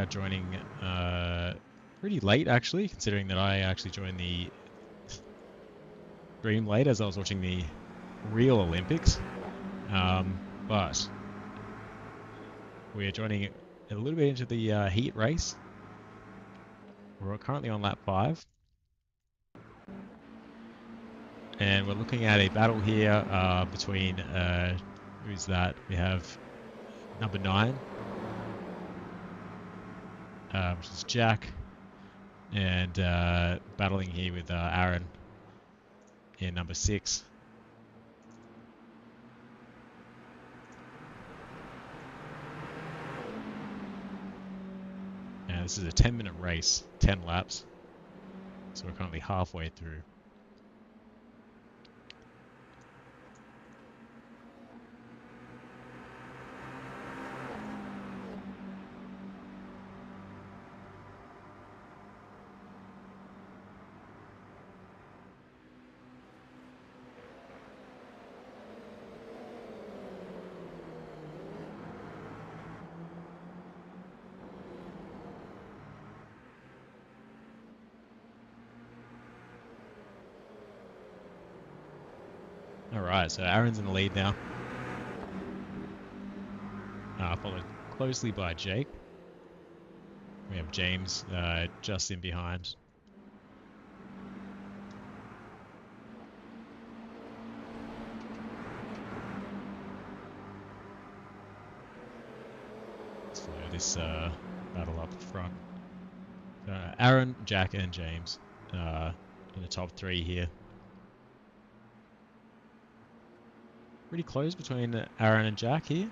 are joining pretty late, actually, considering that I actually joined the stream late as I was watching the real Olympics. But we are joining a little bit into the heat race. We're currently on lap 5. And we're looking at a battle here between, who's that? We have number 9, which is Jack, and battling here with Aaron in number 6. And this is a 10-minute race, 10 laps, so we're currently halfway through. Alright, so Aaron's in the lead now. Followed closely by Jake. We have James just in behind. Let's follow this battle up front. Aaron, Jack, and James in the top 3 here. Pretty close between Aaron and Jack here.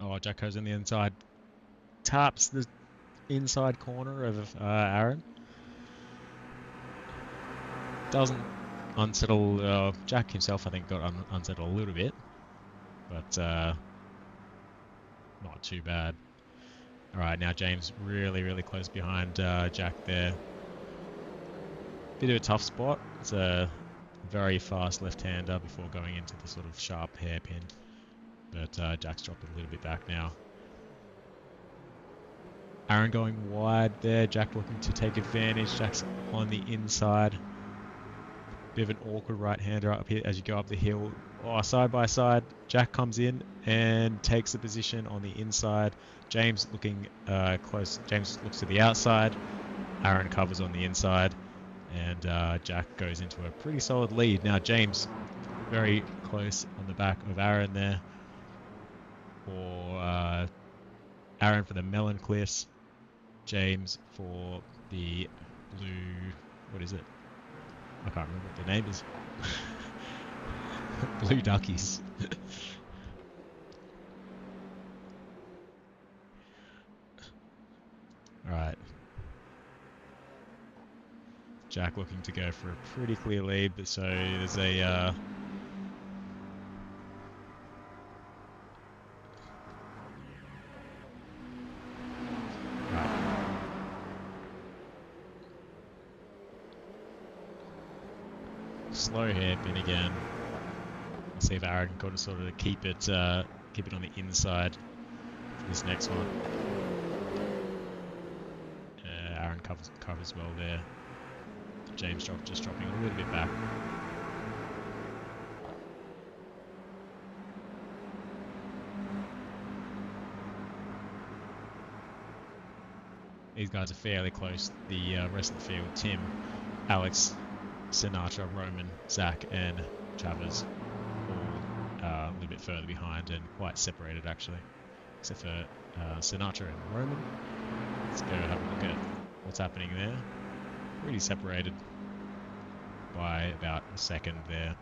Oh, Jack goes in the inside. Taps the inside corner of Aaron. Doesn't unsettle... Jack himself, I think, got unsettled a little bit. But not too bad. Alright, now James really close behind Jack there. Bit of a tough spot. It's a very fast left-hander before going into the sort of sharp hairpin. But Jack's dropped a little bit back now. Aaron going wide there. Jack looking to take advantage. Jack's on the inside. Bit of an awkward right-hander up here as you go up the hill. Oh, side by side. Jack comes in and takes the position on the inside. James looking close. James looks to the outside. Aaron covers on the inside. And Jack goes into a pretty solid lead. Now James very close on the back of Aaron there. For Aaron for the Melon Cliffs. James for the blue... What is it? I can't remember what the name is. Blue Duckies. Alright. Jack looking to go for a pretty clear lead, but so there's a... slow hairpin again. Let's see if Aaron can sort of keep it on the inside for this next one. Aaron covers well there. James just dropping a little bit back. These guys are fairly close. The rest of the field, Tim, Alex, Sinatra, Roman, Zach, and Chavez all a little bit further behind and quite separated actually, except for Sinatra and Roman. Let's go have a look at what's happening there. Pretty separated by about a second there.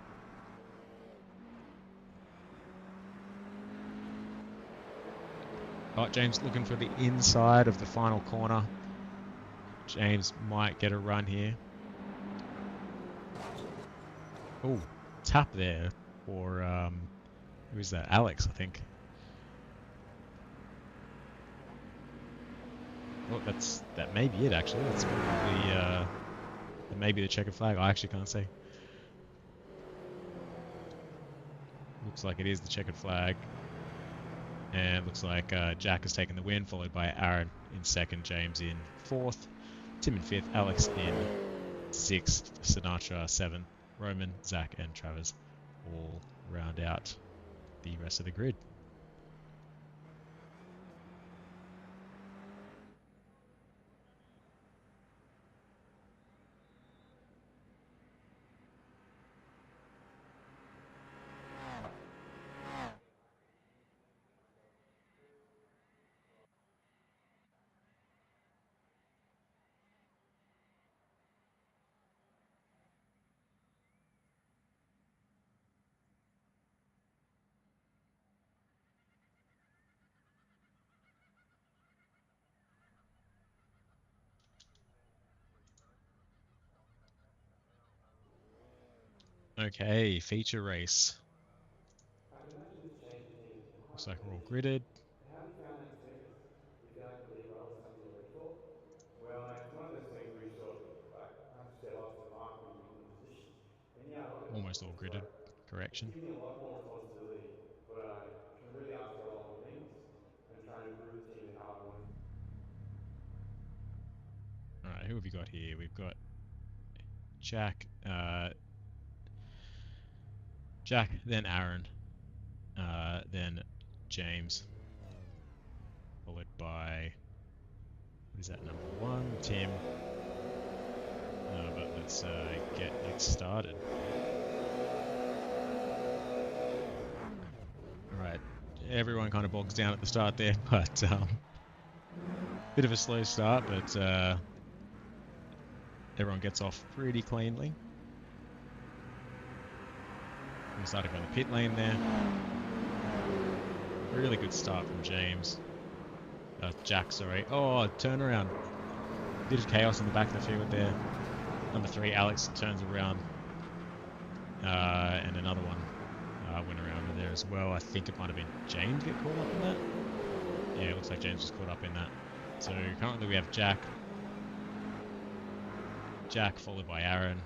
Oh, James looking for the inside of the final corner. James might get a run here. Oh, tap there for, who is that? Alex, I think. Oh, that may be it, actually. That's probably, that may be the checkered flag. I actually can't see. Looks like it is the checkered flag. And it looks like Jack has taken the win, followed by Aaron in second, James in fourth, Tim in fifth, Alex in sixth, Sinatra seventh, Roman, Zach, and Travers all round out the rest of the grid. Okay, feature race. I've been mentioning this changing things, and how Looks have you like we're made all this change? gridded. And how have you found that experience? Do you feel like the lead role is something you're ready for? Well, mate, it's one of those things where you sort of like have to step up to the mark when you're given the position. And yeah, I love it. Almost all It's gridded. like it's Correction. given me a lot more responsibility, but I can really ask for a lot more things and try and improve the team in how I want it. Alright, who have we got here? We've got Jack, then Aaron, then James, followed by, what is that, number one, Tim. But let's get it started. Alright, everyone kind of bogs down at the start there, but bit of a slow start, but everyone gets off pretty cleanly. We started on the pit lane there. Really good start from James. Jack, sorry. Oh, turnaround. Bit of chaos in the back of the field there. Number 3, Alex, turns around. And another one went around there as well. I think it might have been James get caught up in that. Yeah, it looks like James was caught up in that. So currently we have Jack. Jack followed by Aaron.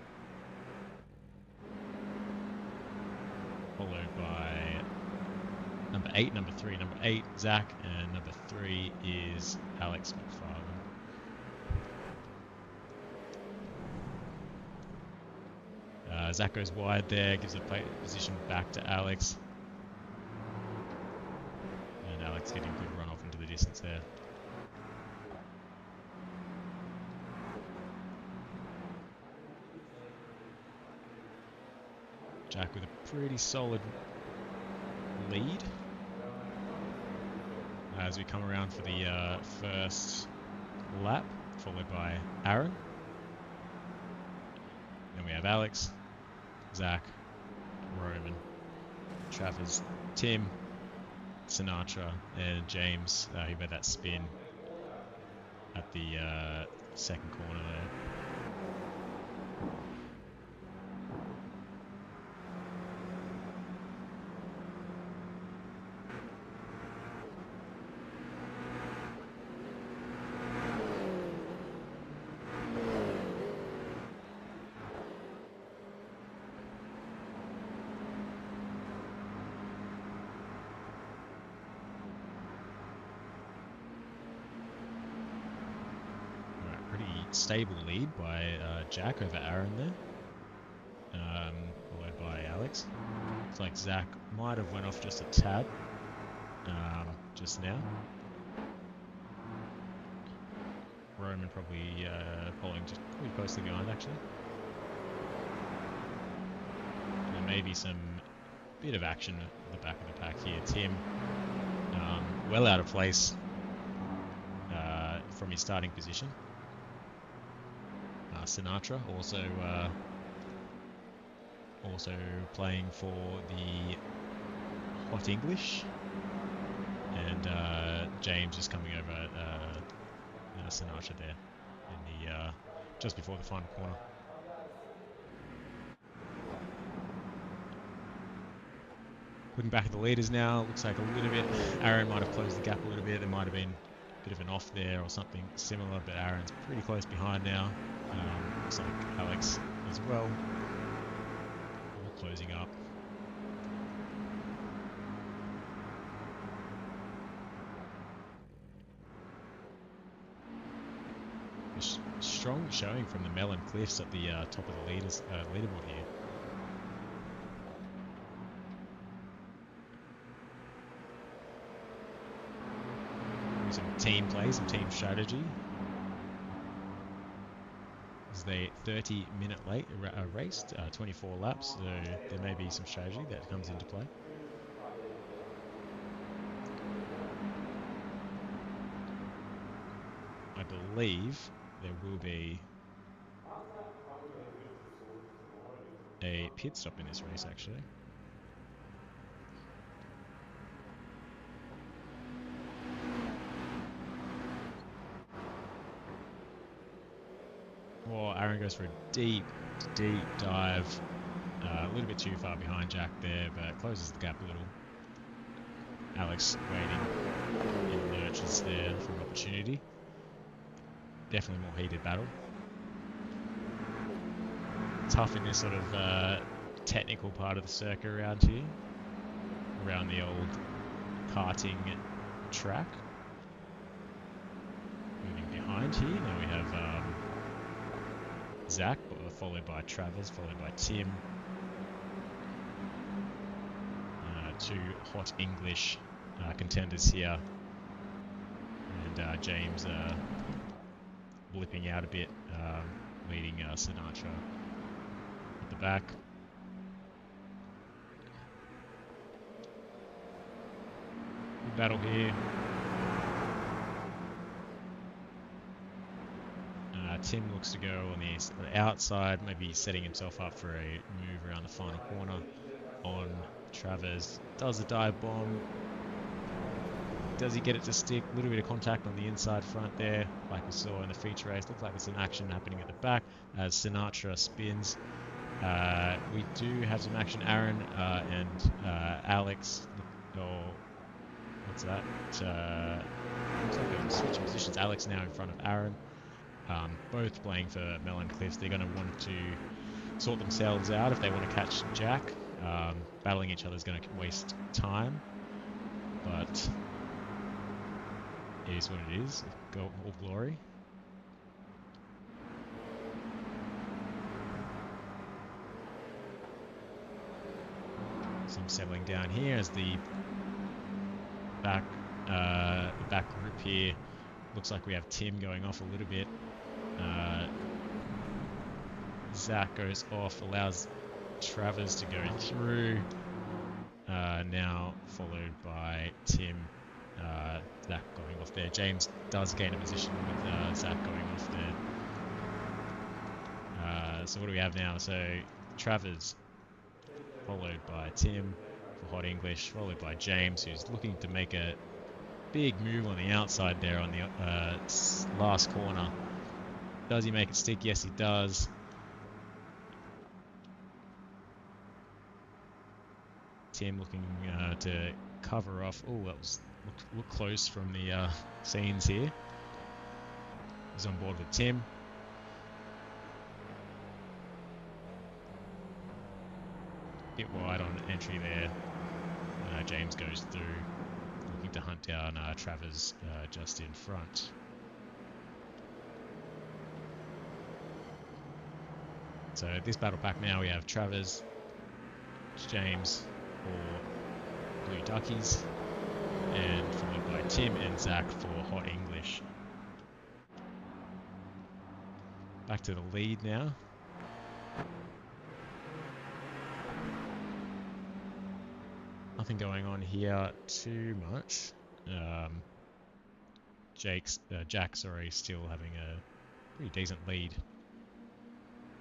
Followed by number 8, number 3, number 8, Zach, and number 3 is Alex McFarlane. Zach goes wide there, gives the position back to Alex. And Alex getting a good run off into the distance there. Jack with a pretty solid lead as we come around for the first lap, followed by Aaron. Then we have Alex, Zach, Roman, Travers, Tim, Sinatra, and James, who made that spin at the second corner there. Stable lead by Jack over Aaron there, followed by Alex. Looks like Zach might have went off just a tad just now. Roman probably following just pretty closely behind actually. And maybe some bit of action at the back of the pack here. Tim well out of place from his starting position. Sinatra also playing for the Hot English, and James is coming over Sinatra there in the just before the final corner. Looking back at the leaders now, looks like a little bit Aaron might have closed the gap a little bit. There might have been a bit of an off there or something similar, but Aaron's pretty close behind now. Looks like Alex as well. All closing up. strong showing from the Melon Cliffs at the top of the leaderboard here. Some team play, some team strategy. This is a 30-minute race, 24 laps, so there may be some strategy that comes into play. I believe there will be a pit stop in this race, actually. Well, Aaron goes for a deep dive. A little bit too far behind Jack there, but closes the gap a little. Alex waiting in lurches there for an opportunity. Definitely more heated battle. Tough in this sort of technical part of the circuit around here. Around the old karting track. Moving behind here, now we have Zach, followed by Travers, followed by Tim. Two hot English contenders here. And James blipping out a bit, leading Sinatra at the back. Good battle here. Tim looks to go on the outside, maybe setting himself up for a move around the final corner on Travers. Does a dive bomb. Does he get it to stick? A little bit of contact on the inside front there, like we saw in the feature race. Looks like there's some action happening at the back as Sinatra spins. We do have some action. Aaron and Alex, or what's that? Looks like they're switching positions. Alex now in front of Aaron. Both playing for Melon Cliffs. They're going to want to sort themselves out if they want to catch Jack. Battling each other is going to waste time, but it is what it is. All glory. Some settling down here as the back group here. Looks like we have Tim going off a little bit. Zach goes off, allows Travers to go through. Now followed by Tim. Zach going off there. James does gain a position with Zach going off there. So what do we have now? So Travers followed by Tim for Hot English, followed by James, who's looking to make a big move on the outside there on the last corner. Does he make it stick? Yes, he does. Tim looking to cover off. Oh, that was looked close from the scenes here. He's on board with Tim. Bit wide on entry there. James goes through, looking to hunt down Travers just in front. So this battle pack now we have Travers, James for Blue Duckies, and followed by Tim and Zach for Hot English. Back to the lead now. Nothing going on here too much. Jack, still having a pretty decent lead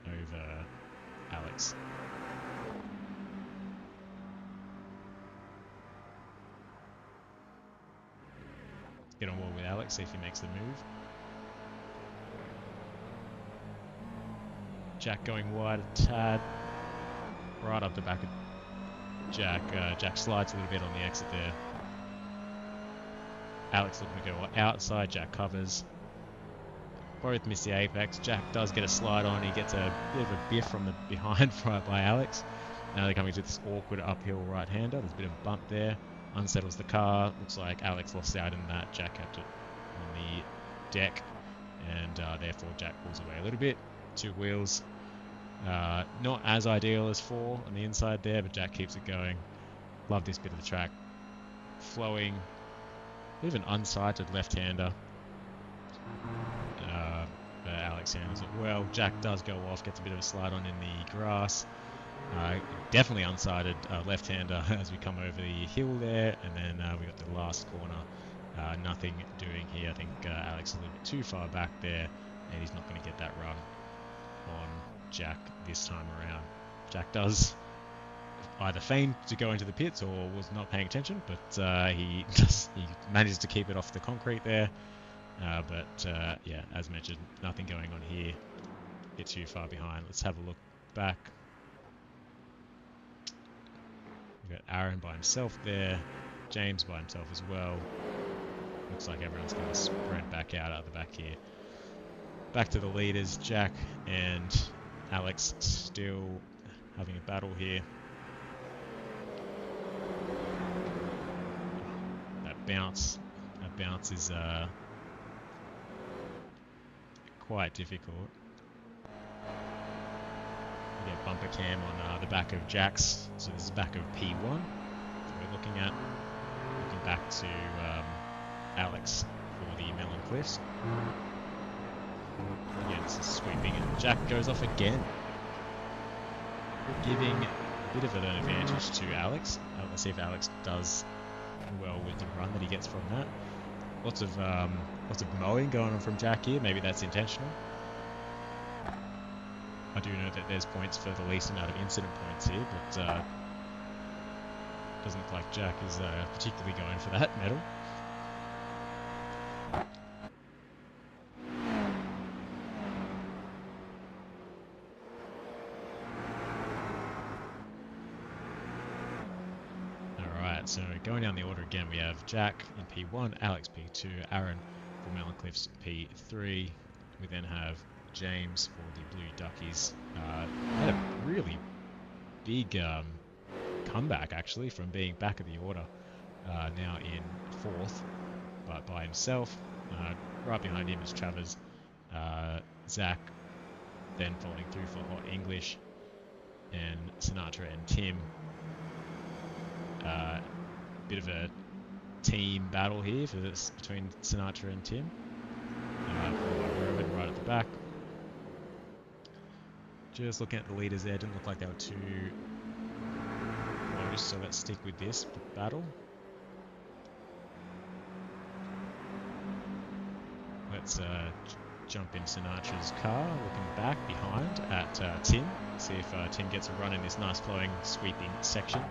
over Alex. Get on board with Alex, see if he makes the move. Jack going wide a tad, right up the back of Jack. Jack slides a little bit on the exit there. Alex looking to go outside, Jack covers. Both miss the apex. Jack does get a slide on. He gets a bit of a biff from the behind right by Alex. Now they're coming to this awkward uphill right-hander. There's a bit of a bump there. Unsettles the car. Looks like Alex lost out in that. Jack kept it on the deck. and therefore Jack pulls away a little bit. 2 wheels. Not as ideal as 4 on the inside there, but Jack keeps it going. Love this bit of the track. Flowing. Bit of an unsighted left-hander. But Alex handles it well. Jack does go off, gets a bit of a slide on in the grass. Definitely unsighted left-hander as we come over the hill there, and then we got the last corner. Nothing doing here. I think Alex is a little bit too far back there, and he's not going to get that run on Jack this time around. Jack does either feign to go into the pits or was not paying attention, but he manages to keep it off the concrete there. Yeah, as mentioned, nothing going on here. Get too far behind. Let's have a look back. We've got Aaron by himself there, James by himself as well. Looks like everyone's going to spread back out at the back here. Back to the leaders, Jack and Alex still having a battle here. That bounce is quite difficult. We get bumper cam on the back of Jack's, so this is back of P1 we're looking at. Looking back to Alex for the Melon Cliffs. Yeah, this is sweeping, and Jack goes off again, giving a bit of an advantage to Alex. Let's see if Alex does well with the run that he gets from that. Lots of mowing going on from Jack here. Maybe that's intentional. I do know that there's points for the least amount of incident points here, but doesn't look like Jack is particularly going for that medal. So going down the order again, we have Jack in P1, Alex P2, Aaron for Melon Cliffs P3. We then have James for the Blue Duckies. Had a really big comeback actually from being back of the order. Now in 4th, but by himself. Right behind him is Travers, Zach, then following through for Hot English, and Sinatra and Tim. Bit of a team battle here for this between Sinatra and Tim. Rowan right at the back. Just looking at the leaders there, didn't look like they were too close, so let's stick with this battle. Let's jump in Sinatra's car, looking back behind at Tim. See if Tim gets a run in this nice flowing sweeping section.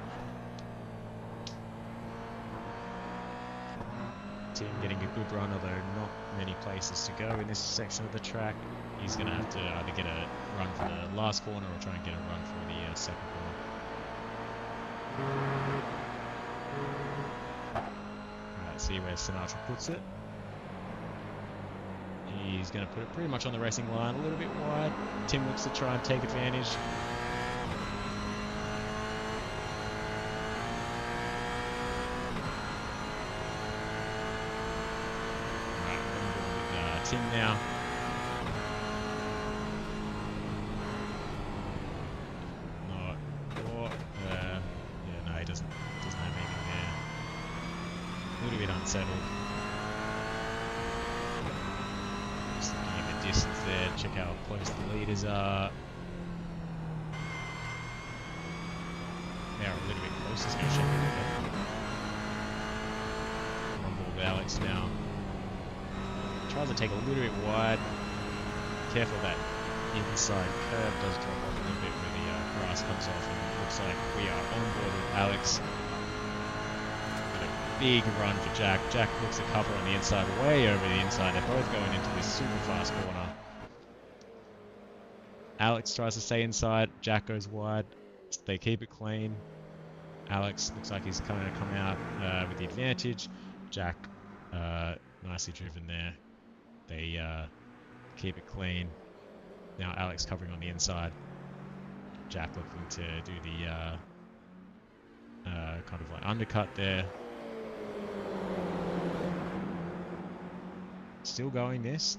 Tim getting a good run, although not many places to go in this section of the track. He's going to have to either get a run for the last corner or try and get a run for the second corner. Alright, see where Sinatra puts it. He's going to put it pretty much on the racing line, a little bit wide. Tim looks to try and take advantage. Tim now. No, he doesn't have anything there. A little bit unsettled. Just looking at the distance there, check how close the leaders are. They're a little bit close, he's going to check it again. On board with Alex now. Tries to take a little bit wide. Careful that inside curve does drop off a little bit where the grass comes off, and it looks like we are on board with Alex. Got a big run for Jack. Jack looks to cover on the inside, way over the inside. They're both going into this super fast corner. Alex tries to stay inside. Jack goes wide. They keep it clean. Alex looks like he's going to come out with the advantage. Jack nicely driven there. They keep it clean. Now Alex covering on the inside. Jack looking to do the kind of like undercut there. Still going this.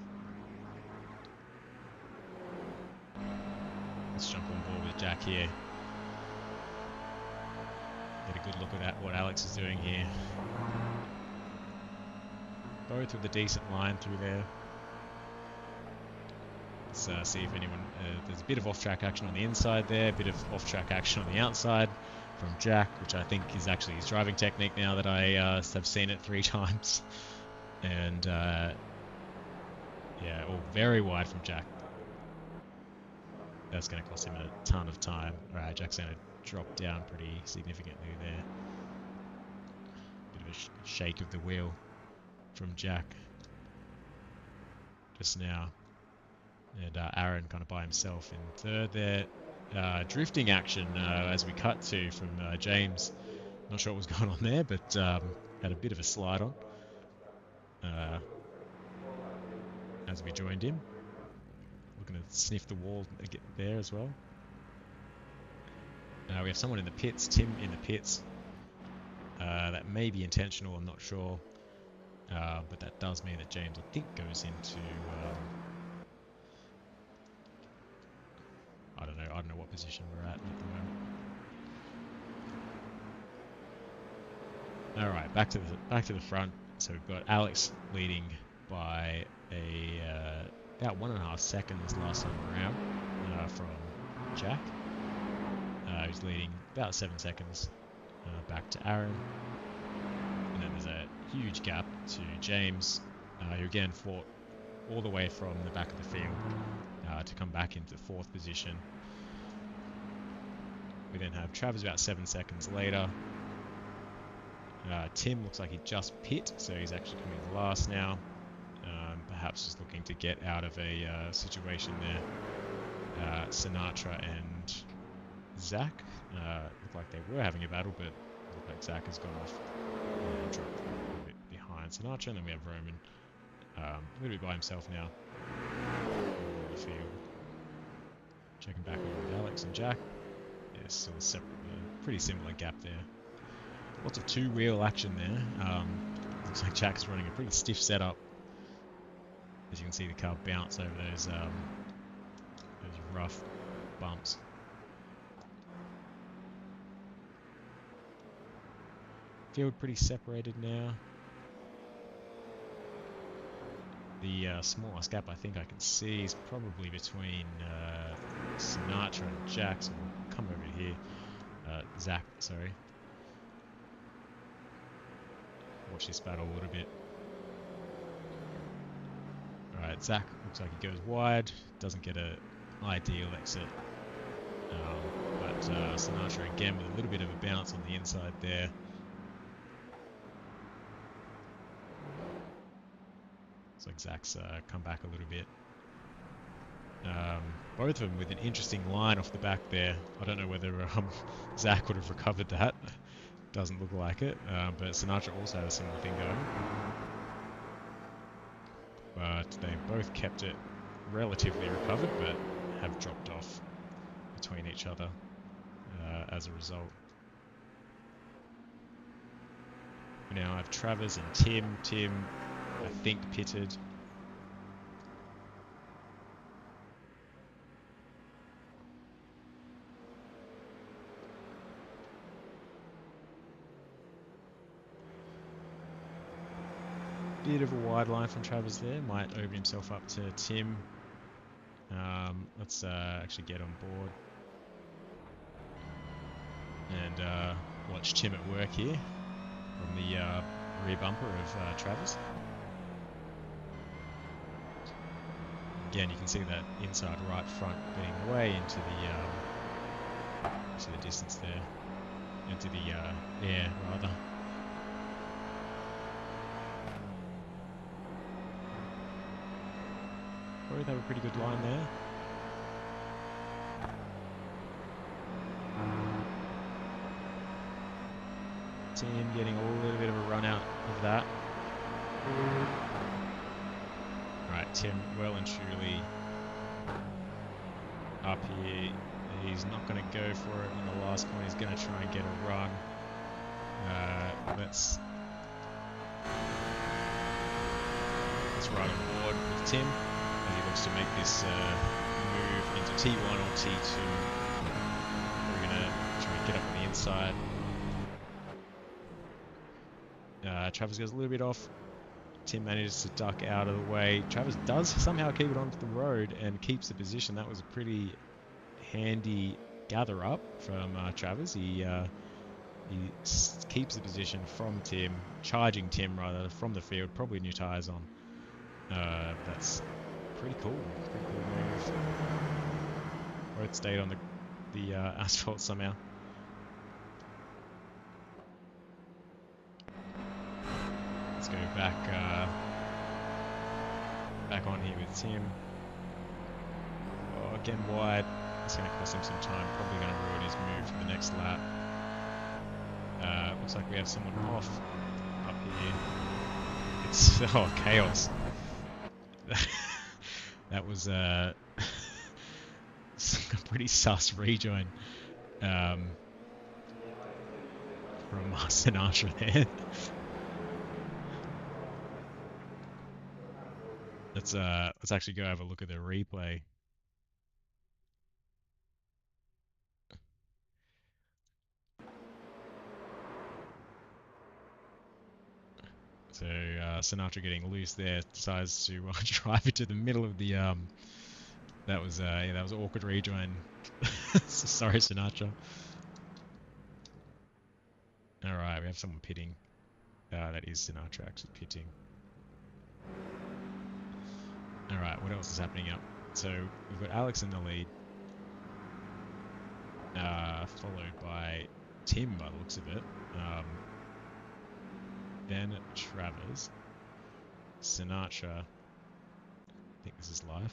Let's jump on board with Jack here. Get a good look at what Alex is doing here. Both with a decent line through there. Let's see if anyone... there's a bit of off-track action on the inside there, a bit of off-track action on the outside from Jack, which I think is actually his driving technique now that I have seen it 3 times. And, yeah, all very wide from Jack. That's going to cost him a ton of time. Alright, Jack's going to drop down pretty significantly there. Bit of a shake of the wheel from Jack just now. And Aaron kind of by himself in third there. Drifting action as we cut to from James. Not sure what was going on there, but had a bit of a slide on as we joined him. Looking to sniff the wall there as well. We have someone in the pits, Tim in the pits. That may be intentional, I'm not sure. But that does mean that James, I think, goes into... I don't know what position we're at the moment. Alright, back to the front. So we've got Alex leading by about 1.5 seconds last time around from Jack. Who's leading about 7 seconds back to Aaron. And then there's a huge gap to James, who again fought all the way from the back of the field to come back into 4th position. We then have Travis about 7 seconds later. Tim looks like he just pit, so he's actually coming last now. Perhaps just looking to get out of a situation there. Sinatra and Zach look like they were having a battle, but look like Zach has gone off and dropped a little bit behind Sinatra, and then we have Roman a little bit by himself now in the field. Checking back over with Alex and Jack. Yeah, still a separate, pretty similar gap there. Lots of 2-wheel action there. Looks like Jack's running a pretty stiff setup. As you can see, the car bounce over those rough bumps. Field pretty separated now. The smallest gap I think I can see is probably between Sinatra and Jack, so we'll come over here. Zach, sorry. Watch this battle a little bit. Alright, Zach looks like he goes wide, doesn't get an ideal exit. But Sinatra again with a little bit of a bounce on the inside there. Looks like Zach's come back a little bit. Both of them with an interesting line off the back there. I don't know whether Zach would have recovered that. Doesn't look like it. But Sinatra also had a similar thing going. But they both kept it relatively recovered, but have dropped off between each other as a result. We now have Travers and Tim. Tim, I think, pitted. Bit of a wide line from Travers there. Might open himself up to Tim. Let's actually get on board and watch Tim at work here from the rear bumper of Travers. Again, you can see that inside right front getting way into the distance there, into the air rather. Both have a pretty good line there. Tim getting a little bit of a run out of that. Right, Tim well and truly up here. He's not going to go for it on the last point. He's going to try and get a run. Let's ride on board with Tim. He looks to make this move into T1 or T2. We're going to try and get up on the inside. Travis goes a little bit off. Tim manages to duck out of the way. Travis does somehow keep it onto the road and keeps the position. That was a pretty handy gather up from Travis. He keeps the position from Tim, charging Tim rather from the field. Probably new tyres on. That's pretty cool. Pretty cool move. Both stayed on the asphalt somehow. Let's go back on here with Tim. Oh, again wide. It's going to cost him some time. Probably going to ruin his move for the next lap. Looks like we have someone off up here. It's chaos. That was a pretty sus rejoin from Sinatra there. Let's actually go have a look at the replay. So Sinatra getting loose there, decides to drive it to the middle of the that was awkward rejoin. Sorry, Sinatra. All right, we have someone pitting. That is Sinatra actually pitting. All right, what else is happening up? So we've got Alex in the lead, followed by Tim by the looks of it. Then Travers, Sinatra, I think this is live,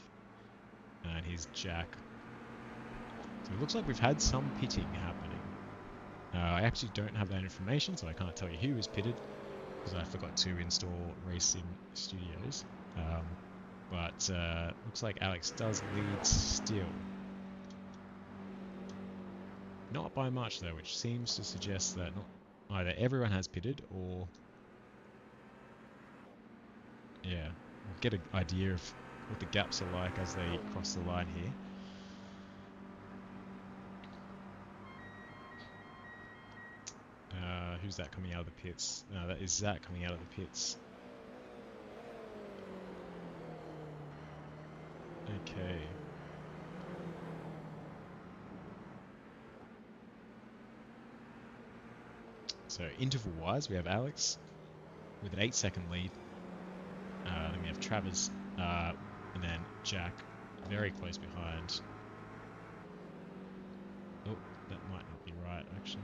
and here's Jack. So it looks like we've had some pitting happening. I actually don't have that information, so I can't tell you who was pitted, because I forgot to install Racing Studios. But looks like Alex does lead still. Not by much though, which seems to suggest that not either everyone has pitted or... Yeah, we'll get an idea of what the gaps are like as they cross the line here. Who's that coming out of the pits? No, that is Zach coming out of the pits. Okay. So interval-wise, we have Alex with an 8-second lead. Then we have Travers, and then Jack, very close behind. Oh, that might not be right, actually.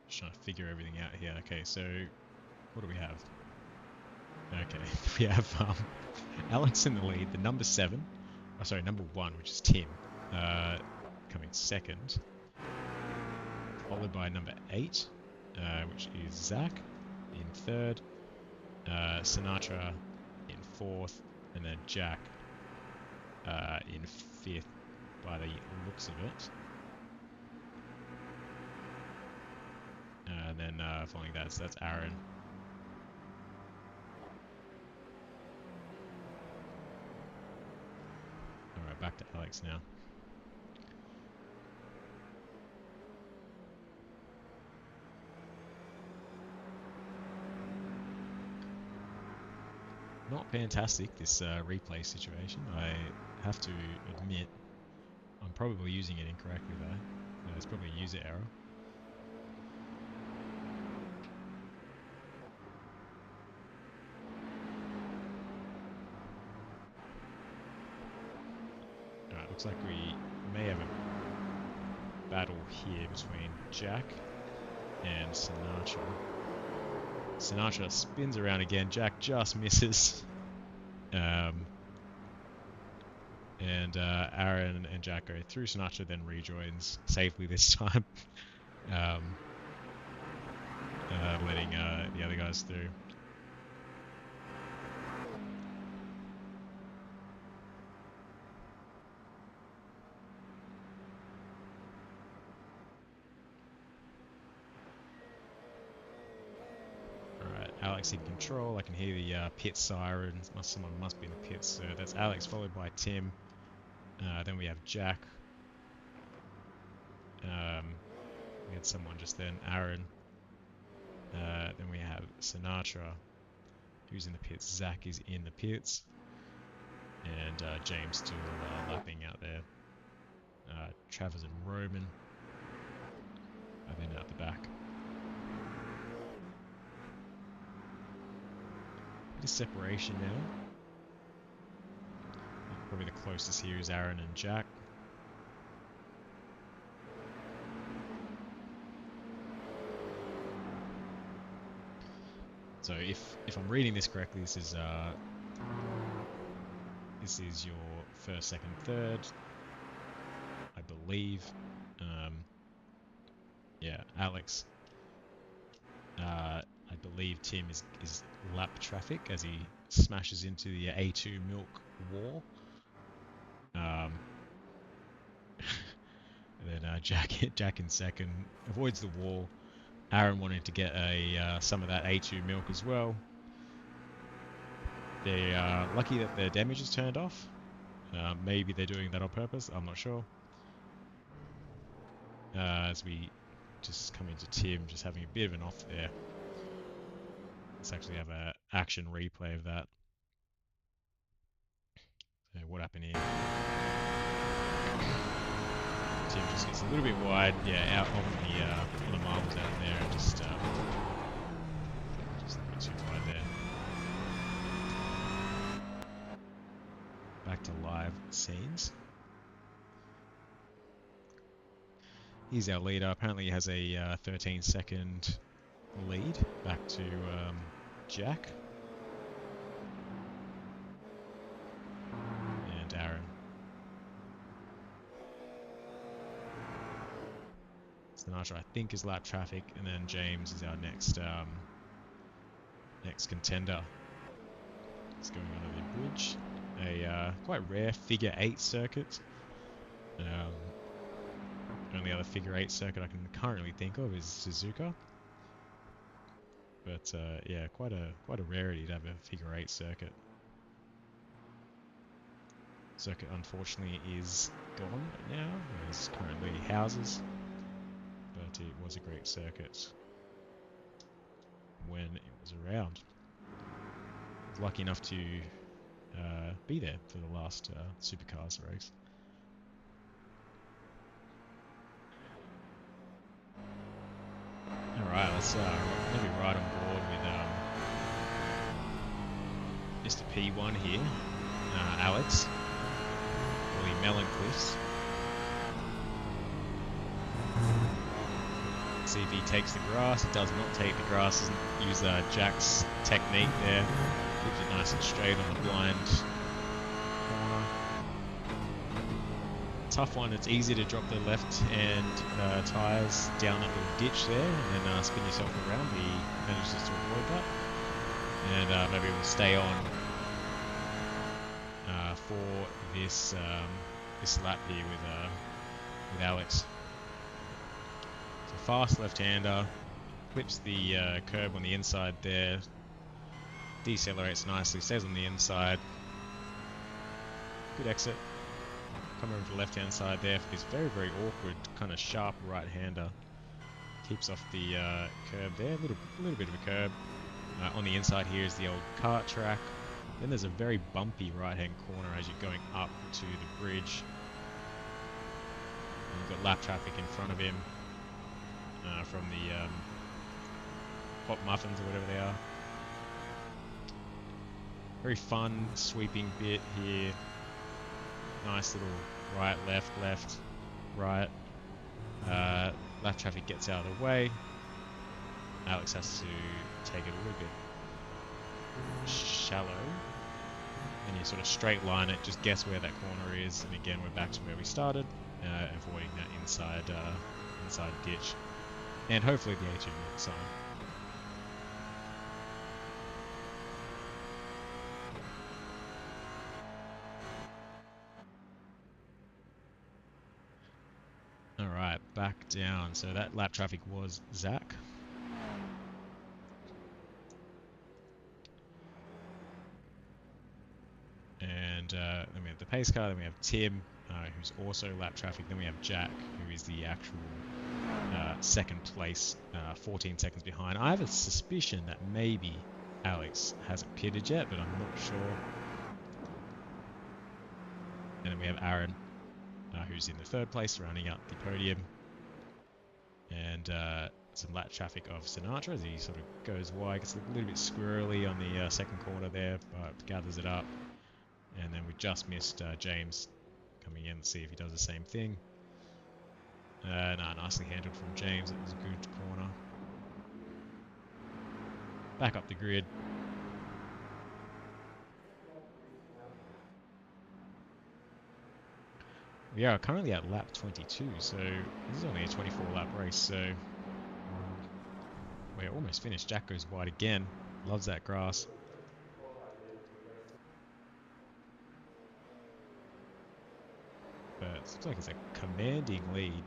Just trying to figure everything out here. Okay, so what do we have? Okay, we have Alex in the lead, the number 7. Oh, sorry, number 1, which is Tim, coming second. Followed by number 8, which is Zach in third. Sinatra in fourth. And then Jack in fifth by the looks of it. And then following that, so that's Aaron. Alright, back to Alex now. Not fantastic, this replay situation. I have to admit, I'm probably using it incorrectly though. It's probably a user error. Alright, looks like we may have a battle here between Jack and Sinatra. Sinatra spins around again. Jack just misses. And Aaron and Jack go through Sinatra, then rejoins safely this time. Letting the other guys through. Alex in control. I can hear the pit sirens. Someone must be in the pits. So that's Alex, followed by Tim. Then we have Jack. We had someone just then, Aaron. Then we have Sinatra, who's in the pits. Zach is in the pits. And James still lapping out there. Travers and Roman are then out the back. Bit of separation now. Probably the closest here is Aaron and Jack. So if I'm reading this correctly, this is your first, second, third, I believe. Yeah, Alex. I believe Tim is lap traffic as he smashes into the A2 milk wall. And then Jack in second avoids the wall. Aaron wanting to get some of that A2 milk as well. They're lucky that their damage is turned off. Maybe they're doing that on purpose. I'm not sure. As we just come into Tim, just having a bit of an off there. Let's actually have an action replay of that. So what happened here? Tim just gets a little bit wide, yeah, out on the marbles out there, and just a bit too wide there. Back to live scenes. He's our leader. Apparently he has a 13-second lead. Back to Jack. And Aaron. Sinatra, I think, is lap traffic, and then James is our next contender. It's going under the bridge. A quite rare figure 8 circuit. Only other figure 8 circuit I can currently think of is Suzuka. But yeah, quite a rarity to have a figure 8 circuit. Circuit unfortunately is gone now. There's currently houses, but it was a great circuit when it was around. I was lucky enough to be there for the last Supercars race. Alright, let's maybe right on board with Mr. P1 here, Alex, or the Melon Cliffs. See if he takes the grass. He does not take the grass, doesn't use Jack's technique there. Keeps it nice and straight on the blind corner. Tough one. It's easy to drop the left-hand tyres down that little ditch there and then spin yourself around. He manages to avoid that. And maybe we'll stay on for this lap here with Alex. So fast left-hander, clips the curb on the inside there, decelerates nicely, stays on the inside. Good exit. Come over to the left-hand side there for this very, very awkward, kind of sharp right-hander. Keeps off the curb there, a little bit of a curb. On the inside here is the old kart track. Then there's a very bumpy right-hand corner as you're going up to the bridge. And you've got lap traffic in front of him from the hot muffins or whatever they are. Very fun sweeping bit here. Nice little right, left, left, right. Lap traffic gets out of the way. Alex has to take it a little bit shallow. And you sort of straight line it, just guess where that corner is. And again, we're back to where we started, avoiding that inside ditch. And hopefully the A2 milk sign. Alright, back down. So that lap traffic was Zach. then we have the pace car. Then we have Tim, who's also lap traffic. Then we have Jack, who is the actual second place, 14 seconds behind. I have a suspicion that maybe Alex hasn't pitted yet, but I'm not sure. And then we have Aaron, who's in the third place, rounding out the podium. And some lap traffic of Sinatra as he sort of goes wide. Gets a little bit squirrely on the second corner there, but gathers it up. And then we just missed James coming in. Let's see if he does the same thing. No, nicely handled from James. It was a good corner. Back up the grid. We are currently at lap 22, so this is only a 24 lap race, so we're almost finished. Jack goes wide again. Loves that grass. But it looks like it's a commanding lead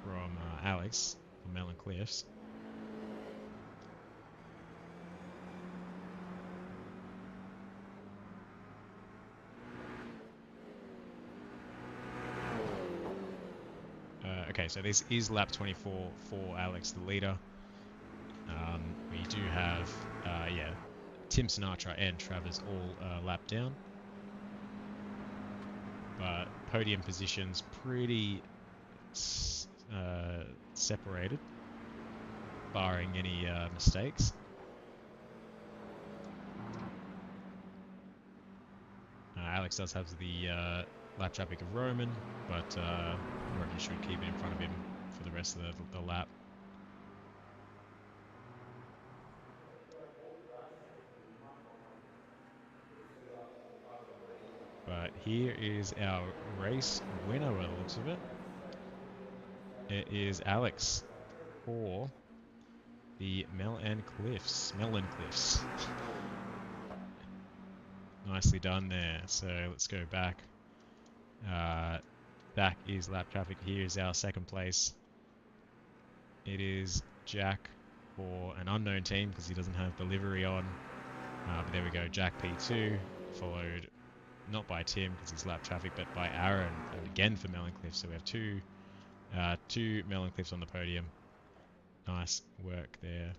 from Alex from Mellon Cliffs. Okay, so this is lap 24 for Alex, the leader. We do have, Tim Sinatra and Travers all lapped down. But podium positions pretty separated, barring any mistakes. Alex does have the lap traffic of Roman, but Roman should keep it in front of him for the rest of the lap. But here is our race winner by the looks of it. It is Alex for the Mellon Cliffs. Nicely done there. So let's go back. Back is lap traffic. Here is our second place. It is Jack for an unknown team because he doesn't have the livery on. But there we go. Jack P2, followed not by Tim because he's lap traffic, but by Aaron again for Mellon Cliffs. So we have two Mellon Cliffs on the podium. Nice work there.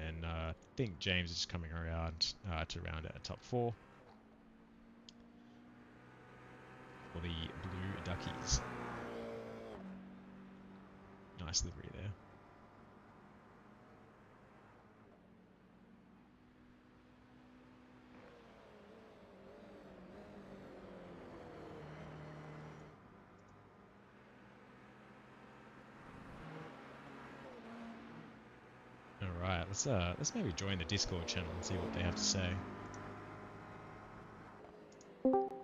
And I think James is coming around to round out top 4 for the Blue Duckies. Nice livery there. Alright, let's maybe join the Discord channel and see what they have to say.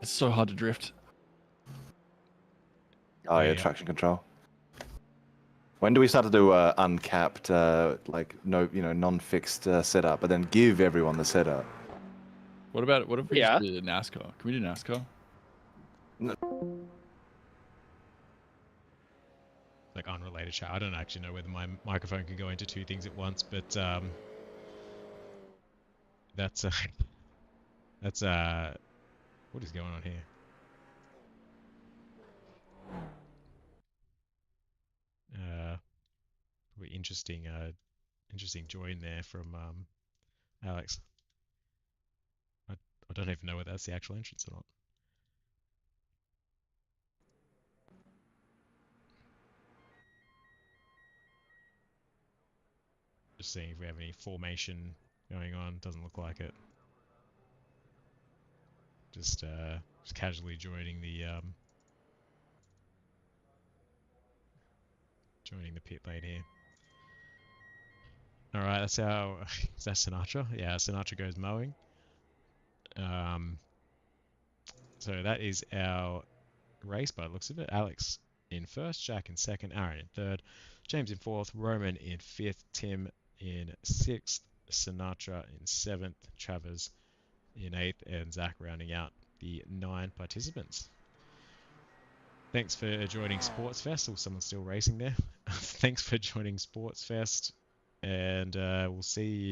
It's so hard to drift. Oh yeah, traction control. When do we start to do uncapped, like non-fixed setup, but then give everyone the setup? What if we just did NASCAR? Can we do NASCAR? No. Like unrelated chat. I don't actually know whether my microphone can go into two things at once, but that's what is going on here? Probably interesting join there from Alex. I don't even know whether that's the actual entrance or not. Just seeing if we have any formation going on. Doesn't look like it. Just casually joining the pit lane here. All right, that's our. Is that Sinatra? Yeah, Sinatra goes mowing. So that is our race by the looks of it. Alex in first, Jack in second, Aaron in third, James in fourth, Roman in fifth, Tim in sixth, Sinatra in seventh, Travers in eighth, and Zach rounding out the 9 participants. Thanks for joining SportsFest. Oh, someone's still racing there. Thanks for joining SportsFest. and we'll see you